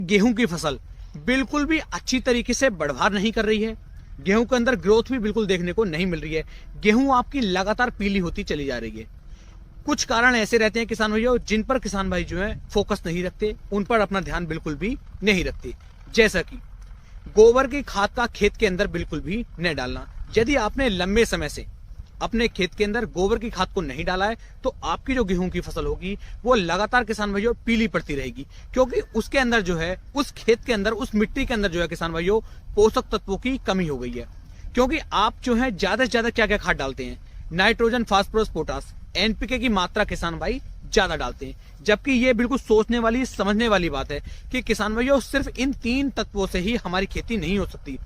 गेहूं की फसल बिल्कुल भी अच्छी तरीके से बढ़वार नहीं कर रही है। गेहूं के अंदर ग्रोथ भी बिल्कुल देखने को नहीं मिल रही है। गेहूं आपकी लगातार पीली होती चली जा रही है। कुछ कारण ऐसे रहते हैं किसान भाइयों, जिन पर किसान भाई जो है फोकस नहीं रखते, उन पर अपना ध्यान बिल्कुल भी नहीं रखते। जैसा कि गोबर की खाद का खेत के अंदर बिल्कुल भी नहीं डालना। यदि आपने लंबे समय से अपने खेत के अंदर गोबर की खाद को नहीं डाला है, तो आपकी जो गेहूं की फसल होगी वो लगातार किसान भाइयों पीली पड़ती रहेगी, क्योंकि उसके अंदर जो है, उस खेत के अंदर, उस मिट्टी के अंदर जो है किसान भाइयों पोषक तत्वों की कमी हो गई है। क्योंकि आप जो है ज्यादा से ज्यादा क्या क्या खाद डालते हैं, नाइट्रोजन, फास्फोरस, पोटास, एनपीके की मात्रा किसान भाई ज्यादा डालते हैं। जबकि ये बिल्कुल सोचने वाली, समझने वाली बात है कि किसान भाइयों सिर्फ इन 3 तत्वों से ही हमारी खेती नहीं हो सकती।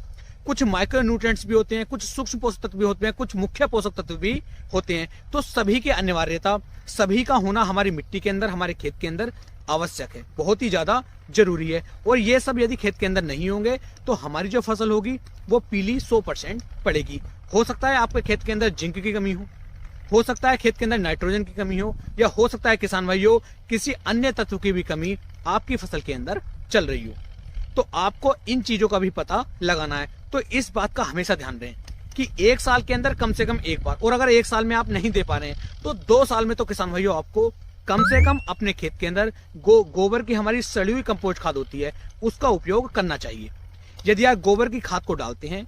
कुछ माइक्रो न्यूट्रिएंट्स भी होते हैं, कुछ सूक्ष्म पोषक तत्व भी होते हैं, कुछ मुख्य पोषक तत्व भी होते हैं। तो सभी की अनिवार्यता, सभी का होना हमारी मिट्टी के अंदर, हमारे खेत के अंदर आवश्यक है, बहुत ही ज्यादा जरूरी है। और ये सब यदि खेत के अंदर नहीं होंगे तो हमारी जो फसल होगी वो पीली 100% पड़ेगी। हो सकता है आपके खेत के अंदर जिंक की कमी हो सकता है खेत के अंदर नाइट्रोजन की कमी हो, या हो सकता है किसान भाइयों किसी अन्य तत्व की भी कमी आपकी फसल के अंदर चल रही हो। तो आपको इन चीजों का भी पता लगाना है। तो इस बात का हमेशा ध्यान रखें कि 1 साल के अंदर कम से कम एक बार, और अगर 1 साल में आप नहीं दे पा रहे हैं तो 2 साल में तो किसान भाइयों आपको कम से कम अपने खेत के अंदर गोबर की हमारी सड़ी हुई कंपोस्ट खाद होती है, उसका उपयोग करना चाहिए। यदि आप गोबर की खाद को डालते हैं,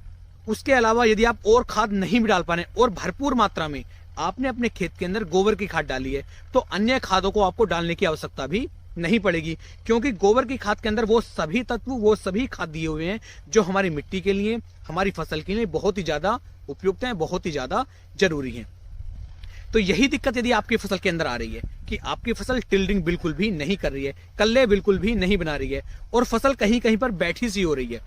उसके अलावा यदि आप और खाद नहीं भी डाल पा रहे हैं और भरपूर मात्रा में आपने अपने खेत के अंदर गोबर की खाद डाली है, तो अन्य खादों को आपको डालने की आवश्यकता भी नहीं पड़ेगी। क्योंकि गोबर की खाद के अंदर वो सभी तत्व, वो सभी खाद दिए हुए हैं जो हमारी मिट्टी के लिए, हमारी फसल के लिए बहुत ही ज्यादा उपयुक्त हैं, बहुत ही ज्यादा जरूरी हैं। तो यही दिक्कत यदि आपकी फसल के अंदर आ रही है कि आपकी फसल टिल्डिंग बिल्कुल भी नहीं कर रही है, कल्ले बिल्कुल भी नहीं बना रही है, और फसल कहीं कहीं पर बैठी सी हो रही है,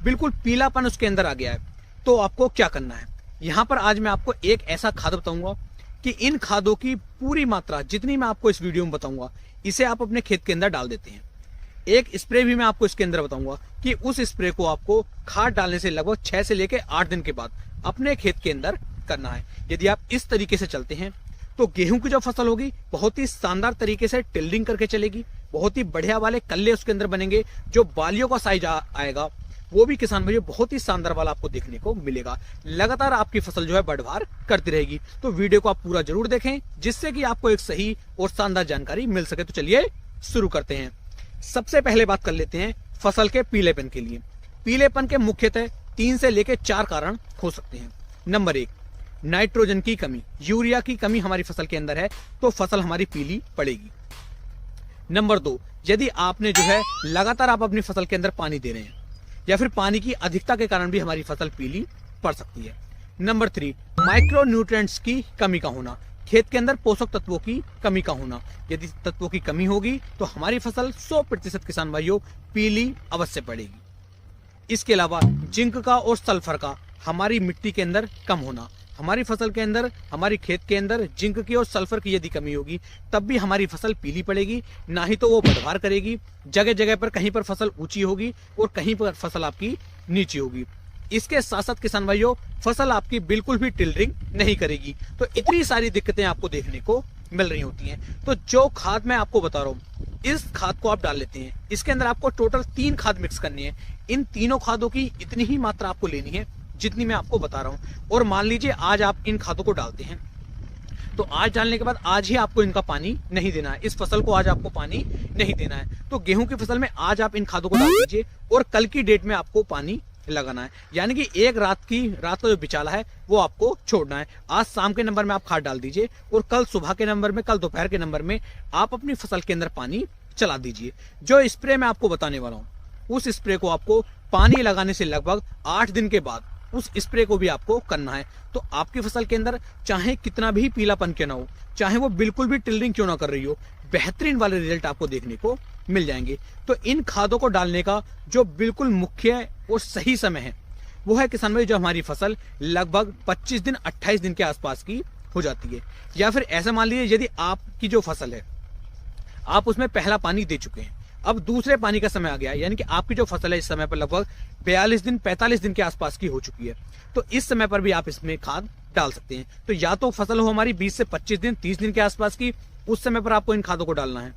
बिल्कुल पीलापन उसके अंदर आ गया है, तो आपको क्या करना है। यहाँ पर आज मैं आपको एक ऐसा खाद बताऊंगा कि इन खादों की पूरी मात्रा जितनी मैं आपको इस वीडियो में बताऊंगा, इसे आप अपने खेत के अंदर डाल देते हैं। एक स्प्रे भी मैं आपको इसके अंदर बताऊंगा कि उस स्प्रे को आपको खाद डालने से लगभग 6 से लेकर 8 दिन के बाद अपने खेत के अंदर करना है। यदि आप इस तरीके से चलते हैं तो गेहूं की जो फसल होगी बहुत ही शानदार तरीके से टिल्डिंग करके चलेगी, बहुत ही बढ़िया वाले कल्ले उसके अंदर बनेंगे, जो बालियों का साइज आएगा वो भी किसान भाइयों बहुत ही शानदार वाला आपको देखने को मिलेगा। लगातार आपकी फसल जो है बढ़वार करती रहेगी। तो वीडियो को आप पूरा जरूर देखें, जिससे कि आपको एक सही और शानदार जानकारी मिल सके। तो चलिए शुरू करते हैं। सबसे पहले बात कर लेते हैं फसल के पीलेपन के लिए। पीलेपन के मुख्यतः 3 से लेकर 4 कारण हो सकते हैं। नंबर 1, नाइट्रोजन की कमी, यूरिया की कमी हमारी फसल के अंदर है तो फसल हमारी पीली पड़ेगी। नंबर 2, यदि आपने जो है लगातार आप अपनी फसल के अंदर पानी दे रहे हैं, या फिर पानी की अधिकता के कारण भी हमारी फसल पीली पड़ सकती है। नंबर 3, माइक्रो न्यूट्रिएंट्स की कमी का होना, खेत के अंदर पोषक तत्वों की कमी का होना। यदि तत्वों की कमी होगी तो हमारी फसल 100% किसान भाइयों पीली अवश्य पड़ेगी। इसके अलावा जिंक का और सल्फर का हमारी मिट्टी के अंदर कम होना, हमारी फसल के अंदर, हमारी खेत के अंदर जिंक की और सल्फर की यदि कमी होगी तब भी हमारी फसल पीली पड़ेगी, ना ही तो वो बढ़वार करेगी। जगह जगह पर कहीं पर फसल ऊंची होगी और कहीं पर फसल आपकी नीची होगी। इसके साथ साथ किसान भाइयों फसल आपकी बिल्कुल भी टिल्डिंग नहीं करेगी। तो इतनी सारी दिक्कतें आपको देखने को मिल रही होती हैं। तो जो खाद मैं आपको बता रहा हूँ, इस खाद को आप डाल लेते हैं। इसके अंदर आपको टोटल 3 खाद मिक्स करनी है। इन तीनों खादों की इतनी ही मात्रा आपको लेनी है जितनी मैं आपको बता रहा हूं। और मान लीजिए आज आप इन खादों को डालते हैं, तो आज डालने के बाद आज ही आपको इनका पानी नहीं देना है। इस फसल को आज आपको पानी नहीं देना है। तो गेहूं की फसल में आज आप इन खादों को डाल दीजिए और कल की डेट में आपको पानी लगाना है। यानी कि एक रात का जो बिचाला है वो आपको छोड़ना है। आज शाम के नंबर में आप खाद डाल दीजिए और कल सुबह के नंबर में, कल दोपहर के नंबर में आप अपनी फसल के अंदर पानी चला दीजिए। जो स्प्रे मैं आपको बताने वाला हूं, उस स्प्रे को आपको पानी लगाने से लगभग 8 दिन के बाद उस स्प्रे को भी आपको करना है। तो आपकी फसल के अंदर चाहे कितना भी पीलापन क्यों ना हो, चाहे वो बिल्कुल भी टिल्डिंग क्यों ना कर रही हो, बेहतरीन वाले रिजल्ट आपको देखने को मिल जाएंगे। तो इन खादों को डालने का जो बिल्कुल मुख्य और सही समय है वो है किसान भाई, जो हमारी फसल लगभग 25 दिन 28 दिन के आसपास की हो जाती है। या फिर ऐसा मान लीजिए यदि आपकी जो फसल है आप उसमें पहला पानी दे चुके हैं, अब दूसरे पानी का समय आ गया, यानी कि आपकी जो फसल है इस समय पर लगभग 42 दिन 45 दिन के आसपास की हो चुकी है, तो इस समय पर भी आप इसमें खाद डाल सकते हैं। तो या तो फसल हो हमारी 20 से 25 दिन 30 दिन के आसपास की, उस समय पर आपको इन खादों को डालना है।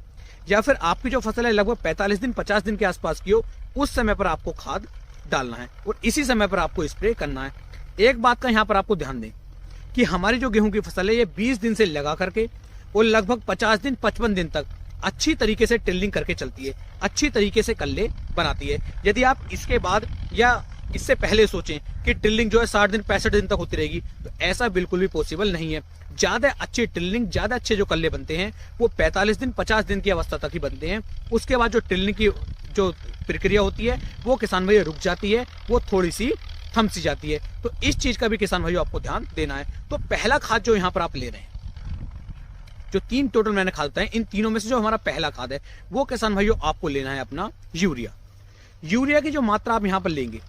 या फिर आपकी जो फसल है लगभग 45 दिन 50 दिन के आसपास की हो, उस समय पर आपको खाद डालना है और इसी समय पर आपको स्प्रे करना है। एक बात का यहाँ पर आपको ध्यान दें कि हमारी जो गेहूं की फसल है ये 20 दिन से लगा करके और लगभग 50 दिन 55 दिन तक अच्छी तरीके से टिल्लिंग करके चलती है, अच्छी तरीके से कल्ले बनाती है। यदि आप इसके बाद या इससे पहले सोचें कि टिल्लिंग जो है 60 दिन 65 दिन तक होती रहेगी, तो ऐसा बिल्कुल भी पॉसिबल नहीं है। ज्यादा अच्छी टिल्लिंग, ज्यादा अच्छे जो कल्ले बनते हैं वो 45 दिन 50 दिन की अवस्था तक ही बनते हैं। उसके बाद जो टिल्लिंग की जो प्रक्रिया होती है वो किसान भाई रुक जाती है, वो थोड़ी सी थम सी जाती है। तो इस चीज का भी किसान भाइयों आपको ध्यान देना है। तो पहला खाद जो यहाँ पर आप ले रहे हैं, जो 3 टोटल मैंने खाद बताए, इन तीनों में से जो हमारा पहला खाद है वो किसान भाइयों आपको लेना है अपना यूरिया। यूरिया की जो मात्रा आप यहाँ पर लेंगे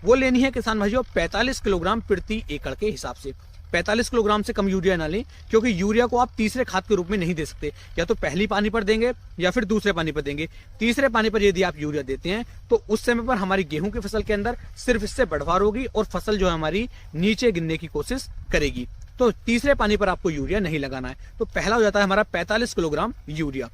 वो लेनी है किसान भाइयों 45 किलोग्राम प्रति एकड़ के हिसाब से। 45 किलोग्राम से कम यूरिया ना लें, क्योंकि यूरिया को आप तीसरे खाद के रूप में नहीं दे सकते। या तो पहली पानी पर देंगे या फिर दूसरे पानी पर देंगे। तीसरे पानी पर यदि आप यूरिया देते हैं तो उस समय पर हमारी गेहूं की फसल के अंदर सिर्फ इससे बढ़वार होगी और फसल जो है हमारी नीचे गिरने की कोशिश करेगी। तो तीसरे पानी पर आपको यूरिया नहीं लगाना है। तो पहला हो जाता है हमारा 45 किलोग्राम यूरिया।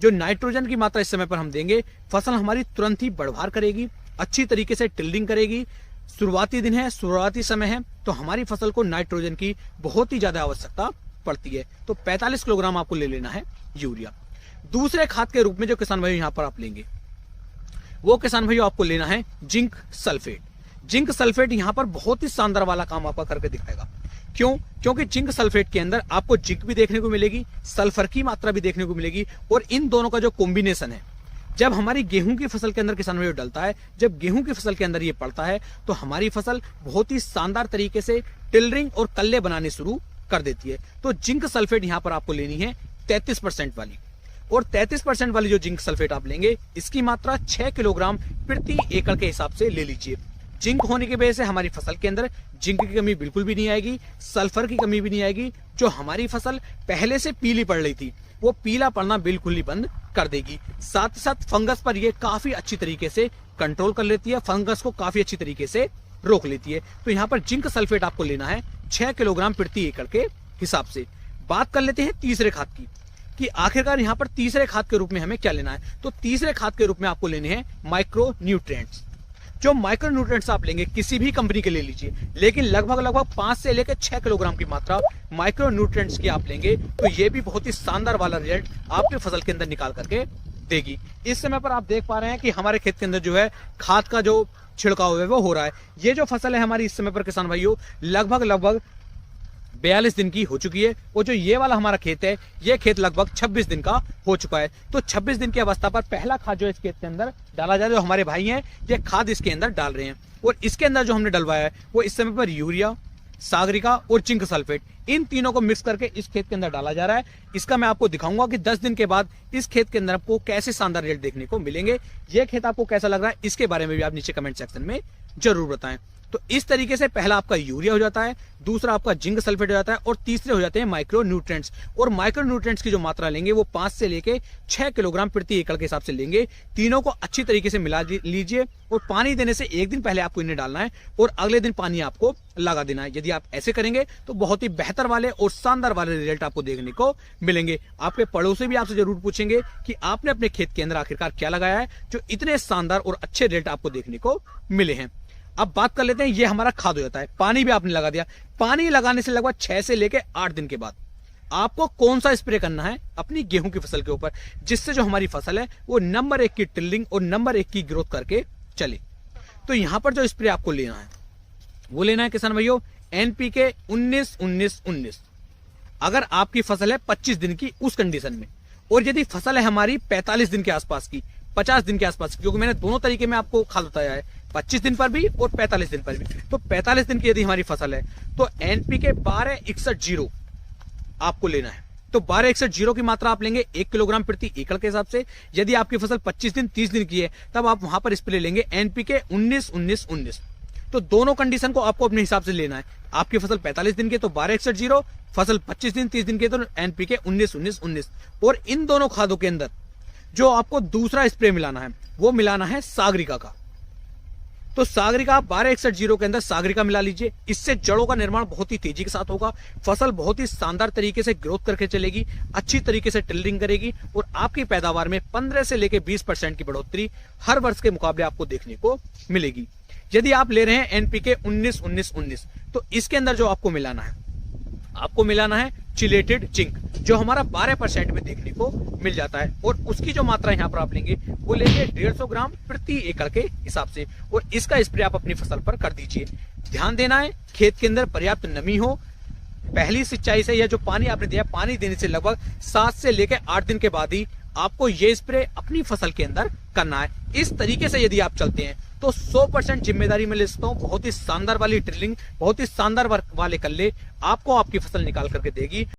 जो नाइट्रोजन की मात्रा इस समय पर हम देंगे, फसल हमारी तुरंत ही बढ़वार करेगी, अच्छी तरीके से टिल्डिंग करेगी। शुरुआती दिन है, शुरुआती समय है, तो हमारी फसल को नाइट्रोजन की बहुत ही ज्यादा आवश्यकता पड़ती है। तो 45 किलोग्राम आपको ले लेना है यूरिया। दूसरे खाद के रूप में जो किसान भाई यहाँ पर आप लेंगे वो किसान भाई आपको लेना है जिंक सल्फेट। जिंक सल्फेट यहाँ पर बहुत ही शानदार वाला काम आपका करके दिखाएगा। क्यों? क्योंकि जिंक सल्फेट के अंदर आपको जिंक भी देखने को मिलेगी, सल्फर की मात्रा भी देखने को मिलेगी, और इन दोनों का जो कॉम्बिनेशन है, जब हमारी गेहूं की फसल के अंदर किसान भाई डलता है, जब गेहूं की फसल के अंदर ये पड़ता है, तो हमारी फसल बहुत ही शानदार तरीके से टिलरिंग और कल्ले बनाने शुरू कर देती है। तो जिंक सल्फेट यहाँ पर आपको लेनी है 33% वाली, और 33% वाली जो जिंक सल्फेट आप लेंगे, इसकी मात्रा 6 किलोग्राम प्रति एकड़ के हिसाब से ले लीजिए। जिंक होने की वजह से हमारी फसल के अंदर जिंक की कमी बिल्कुल भी नहीं आएगी, सल्फर की कमी भी नहीं आएगी। जो हमारी फसल पहले से पीली पड़ रही थी वो पीला पड़ना बिल्कुल ही बंद कर देगी। साथ ही साथ फंगस पर ये काफी अच्छी तरीके से कंट्रोल कर लेती है, फंगस को काफी अच्छी तरीके से रोक लेती है। तो यहाँ पर जिंक सल्फेट आपको लेना है 6 किलोग्राम प्रति एकड़ के हिसाब से। बात कर लेते हैं तीसरे खाद की कि आखिरकार यहाँ पर तीसरे खाद के रूप में हमें क्या लेना है। तो तीसरे खाद के रूप में आपको लेने हैं माइक्रो न्यूट्रिएंट्स। जो माइक्रो न्यूट्रिएंट्स आप लेंगे किसी भी कंपनी के ले लीजिए, लेकिन लगभग 5 से लेकर 6 किलोग्राम की मात्रा माइक्रो न्यूट्रिएंट्स की आप लेंगे तो ये भी बहुत ही शानदार वाला रिजल्ट आपके फसल के अंदर निकाल करके देगी। इस समय पर आप देख पा रहे हैं कि हमारे खेत के अंदर जो है खाद का जो छिड़काव है वो हो रहा है। ये जो फसल है हमारी इस समय पर किसान भाइयों लगभग 42 दिन की हो चुकी है, और जो ये वाला हमारा खेत है ये खेत लगभग 26 दिन का हो चुका है। तो 26 दिन की अवस्था पर पहला खाद जो इस खेत के अंदर डाला जा रहा है, जो हमारे भाई हैं ये खाद इसके अंदर डाल रहे हैं, और इसके अंदर जो हमने डलवाया है वो इस समय पर यूरिया, सागरिका और जिंक सल्फेट, इन तीनों को मिक्स करके इस खेत के अंदर डाला जा रहा है। इसका मैं आपको दिखाऊंगा कि 10 दिन के बाद इस खेत के अंदर आपको कैसे शानदार रिजल्ट देखने को मिलेंगे। ये खेत आपको कैसा लग रहा है इसके बारे में भी आप नीचे कमेंट सेक्शन में जरूर बताएं। तो इस तरीके से पहला आपका यूरिया हो जाता है, दूसरा आपका जिंक सल्फेट हो जाता है, और तीसरे हो जाते हैं माइक्रो न्यूट्रिएंट्स। और माइक्रो न्यूट्रिएंट्स की जो मात्रा लेंगे वो 5 से लेके 6 किलोग्राम प्रति एकड़ के हिसाब से लेंगे। तीनों को अच्छी तरीके से मिला लीजिए, और पानी देने से एक दिन पहले आपको इन्हें डालना है और अगले दिन पानी आपको लगा देना है। यदि आप ऐसे करेंगे तो बहुत ही बेहतर वाले और शानदार वाले रिजल्ट आपको देखने को मिलेंगे। आपके पड़ोसी भी आपसे जरूर पूछेंगे कि आपने अपने खेत के अंदर आखिरकार क्या लगाया है जो इतने शानदार और अच्छे रिजल्ट आपको देखने को मिले हैं। अब बात कर लेते हैं, ये हमारा खाद हो जाता है, पानी भी आपने लगा दिया। पानी लगाने से लगभग 6 से लेकर 8 दिन के बाद आपको कौन सा स्प्रे करना है अपनी गेहूं की फसल के ऊपर, जिससे जो हमारी फसल है वो नंबर 1 की टिल्डिंग और नंबर 1 की ग्रोथ करके चले। तो यहां पर जो स्प्रे आपको लेना है वो लेना है किसान भाइयों NPK 19-19-19। अगर आपकी फसल है 25 दिन की उस कंडीशन में, और यदि फसल है हमारी 45 दिन के आसपास की, 50 दिन के आसपास, क्योंकि मैंने दोनों तरीके में आपको खाद बताया है, 25 दिन पर भी और 45 दिन पर भी। तो 45 दिन की यदि हमारी फसल है तो NPK 12-61-0 आपको लेना है। तो 12-61-0 की मात्रा आप लेंगे 1 किलोग्राम प्रति एकड़ के हिसाब से। यदि आपकी फसल 25 दिन 30 दिन की है तब आप वहां पर स्प्रे लेंगे NPK 19-19-19। तो दोनों कंडीशन को आपको अपने हिसाब से लेना है। आपकी फसल 45 दिन की तो 12-61-0, फसल 25 दिन 30 दिन की तो NPK 19-19-19। और इन दोनों खादों के अंदर जो आपको दूसरा स्प्रे मिलाना है वो मिलाना है सागरिका का। तो सागरिका 1261 के अंदर सागरिका मिला लीजिए। इससे जड़ों का निर्माण बहुत ही तेजी के साथ होगा, फसल बहुत ही शानदार तरीके से ग्रोथ करके चलेगी, अच्छी तरीके से टिलरिंग करेगी और आपकी पैदावार में 15 से लेकर 20% की बढ़ोतरी हर वर्ष के मुकाबले आपको देखने को मिलेगी। यदि आप ले रहे हैं एनपीके 19-19-19 तो इसके अंदर जो आपको मिलाना है चिलेटेड जिंक, जो हमारा 12% में देखने को मिल जाता है और उसकी जो मात्रा यहाँ पर आप लेंगे वो लेंगे 150 ग्राम प्रति एकड़ के हिसाब से और इसका स्प्रे आप अपनी फसल पर कर दीजिए। ध्यान देना है खेत के अंदर पर्याप्त नमी हो। पहली सिंचाई से या जो पानी आपने दिया पानी देने से लगभग 7 से लेकर 8 दिन के बाद ही आपको ये स्प्रे अपनी फसल के अंदर करना है। इस तरीके से यदि आप चलते हैं तो 100% जिम्मेदारी में ले सकता हूं, बहुत ही शानदार वाली ड्रिलिंग, बहुत ही शानदार वाले कल्ले आपको आपकी फसल निकाल करके देगी।